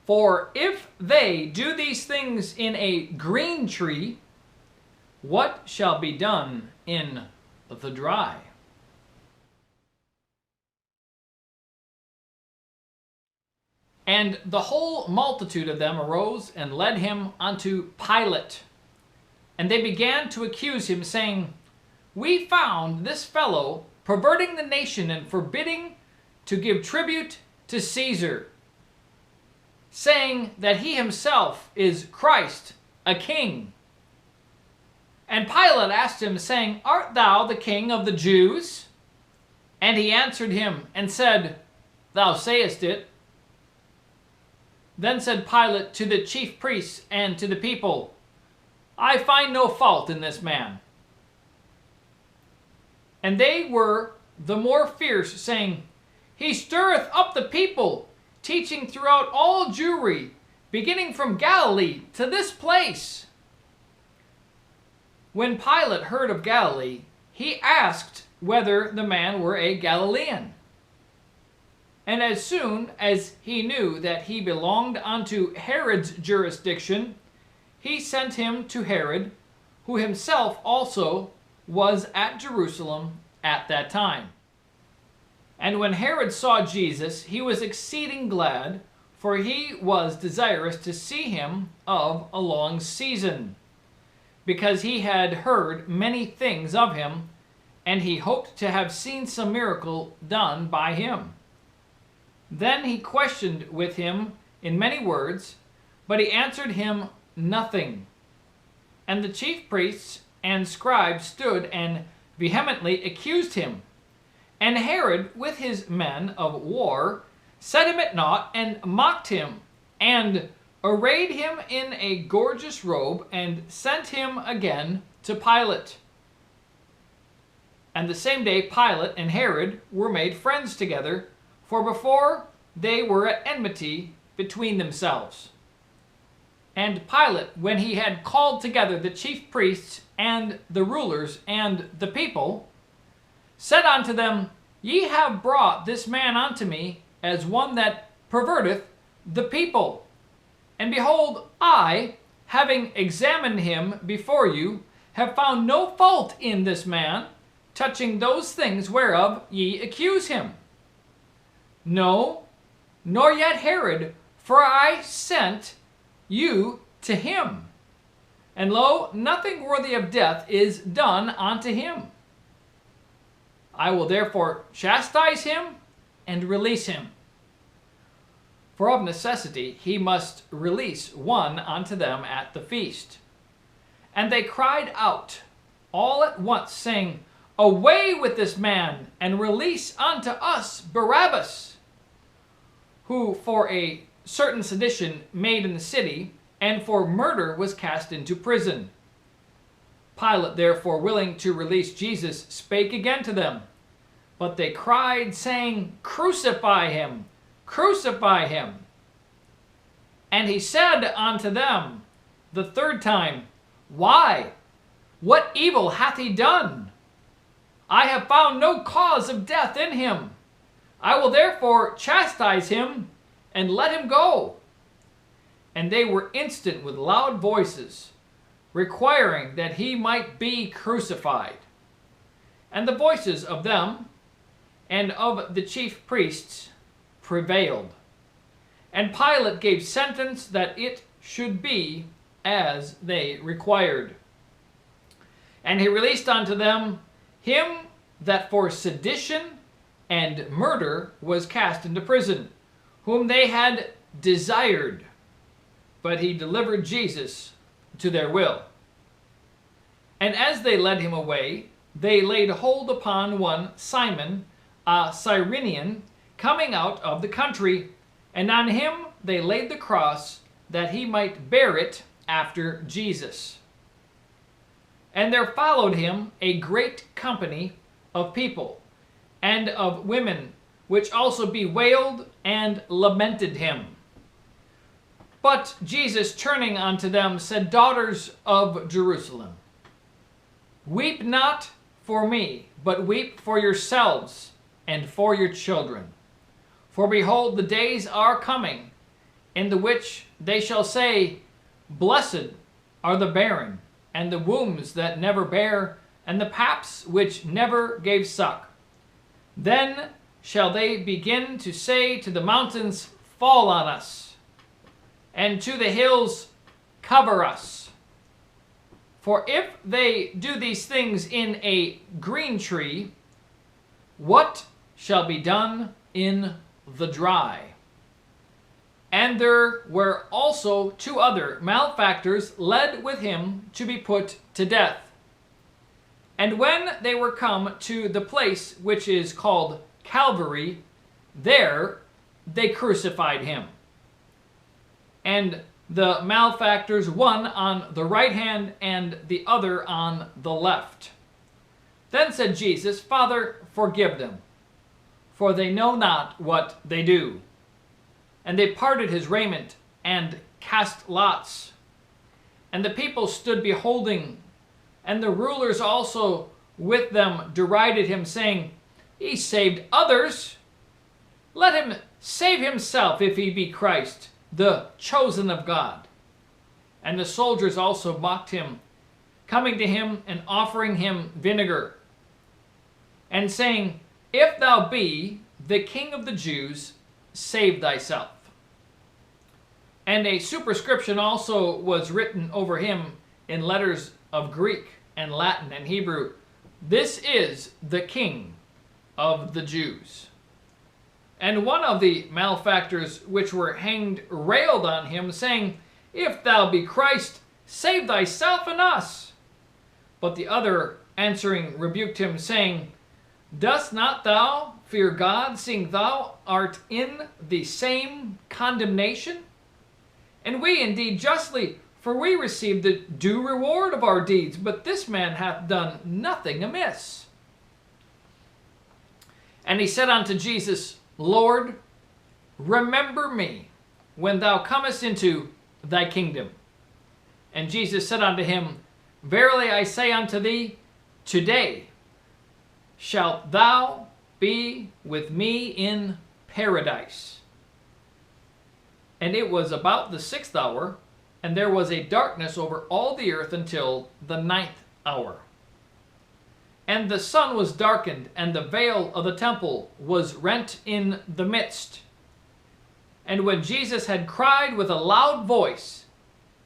For if they do these things in a green tree, what shall be done in the dry? And the whole multitude of them arose and led him unto Pilate. And they began to accuse him, saying, We found this fellow perverting the nation and forbidding to give tribute to Caesar, saying that he himself is Christ, a king. And Pilate asked him, saying, Art thou the king of the Jews? And he answered him and said, Thou sayest it. Then said Pilate to the chief priests and to the people, I find no fault in this man. And they were the more fierce, saying, He stirreth up the people, teaching throughout all Jewry, beginning from Galilee to this place. When Pilate heard of Galilee, he asked whether the man were a Galilean. And as soon as he knew that he belonged unto Herod's jurisdiction, he sent him to Herod, who himself also was at Jerusalem at that time. And when Herod saw Jesus, he was exceeding glad, for he was desirous to see him of a long season, because he had heard many things of him, and he hoped to have seen some miracle done by him. Then he questioned with him in many words, but he answered him nothing. And the chief priests and scribes stood and vehemently accused him. And Herod, with his men of war, set him at naught and mocked him, and arrayed him in a gorgeous robe, and sent him again to Pilate. And the same day Pilate and Herod were made friends together, for before they were at enmity between themselves. And Pilate, when he had called together the chief priests and the rulers and the people, said unto them, Ye have brought this man unto me as one that perverteth the people. And behold, I, having examined him before you, have found no fault in this man, touching those things whereof ye accuse him. No, nor yet Herod, for I sent you to him. And lo, nothing worthy of death is done unto him. I will therefore chastise him and release him. For of necessity he must release one unto them at the feast. And they cried out all at once, saying, Away with this man, and release unto us Barabbas, who for a certain sedition made in the city, and for murder was cast into prison. Pilate, therefore, willing to release Jesus, spake again to them. But they cried, saying, Crucify him! Crucify him! And he said unto them the third time, Why? What evil hath he done? I have found no cause of death in him. I will therefore chastise him, and let him go. And they were instant with loud voices, requiring that he might be crucified. And the voices of them and of the chief priests prevailed. And Pilate gave sentence that it should be as they required. And he released unto them him that for sedition and murder was cast into prison, whom they had desired, but he delivered Jesus to their will. And as they led him away, they laid hold upon one Simon, a Cyrenian, coming out of the country, and on him they laid the cross, that he might bear it after Jesus. And there followed him a great company of people, and of women, which also bewailed and lamented him. But Jesus, turning unto them, said, Daughters of Jerusalem, weep not for me, but weep for yourselves and for your children. For behold, the days are coming, in the which they shall say, Blessed are the barren, and the wombs that never bare, and the paps which never gave suck. Then shall they begin to say to the mountains, Fall on us, and to the hills, Cover us. For if they do these things in a green tree, what shall be done in the dry? And there were also 2 other malefactors led with him to be put to death. And when they were come to the place which is called Calvary, there they crucified him, and the malefactors, one on the right hand and the other on the left. Then said Jesus, Father, forgive them, for they know not what they do. And they parted his raiment and cast lots. And the people stood beholding, and the rulers also with them derided him, saying, He saved others. Let him save himself if he be Christ, the chosen of God. And the soldiers also mocked him, coming to him and offering him vinegar, and saying, If thou be the King of the Jews, save thyself. And a superscription also was written over him in letters of Greek and Latin and Hebrew, This is the King of the Jews. And one of the malefactors which were hanged railed on him, saying, If thou be Christ, save thyself and us. But the other answering rebuked him, saying, Dost not thou fear God, seeing thou art in the same condemnation? And we indeed justly, for we receive the due reward of our deeds, but this man hath done nothing amiss. And he said unto Jesus, Lord, remember me when thou comest into thy kingdom. And Jesus said unto him, Verily I say unto thee, today shalt thou be with me in paradise. And it was about the 6th hour, and there was a darkness over all the earth until the 9th hour. And the sun was darkened, and the veil of the temple was rent in the midst. And when Jesus had cried with a loud voice,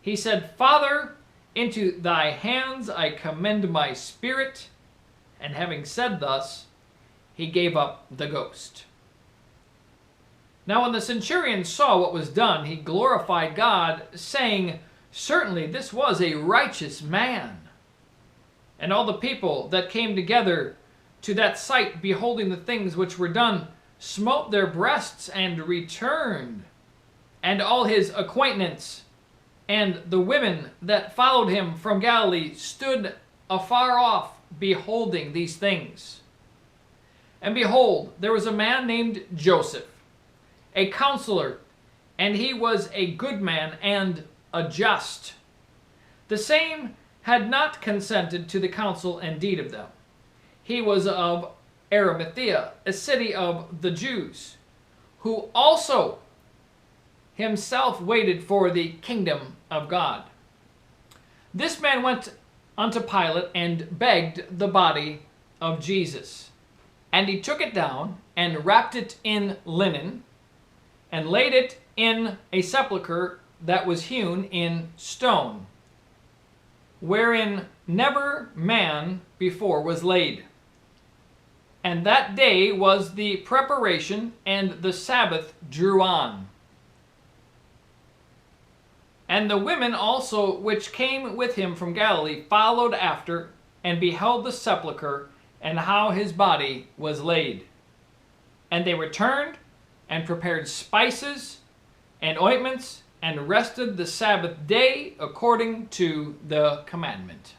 he said, Father, into thy hands I commend my spirit. And having said thus, he gave up the ghost. Now when the centurion saw what was done, he glorified God, saying, Certainly this was a righteous man. And all the people that came together to that sight, beholding the things which were done, smote their breasts and returned. And all his acquaintance and the women that followed him from Galilee stood afar off, beholding these things. And behold, there was a man named Joseph, a counselor, and he was a good man and a just. The same had not consented to the counsel and deed of them. He was of Arimathea, a city of the Jews, who also himself waited for the kingdom of God. This man went unto Pilate and begged the body of Jesus. And he took it down and wrapped it in linen and laid it in a sepulchre that was hewn in stone, wherein never man before was laid. And that day was the preparation, and the Sabbath drew on. And the women also which came with him from Galilee followed after, and beheld the sepulchre, and how his body was laid. And they returned, and prepared spices and ointments, and rested the Sabbath day according to the commandment.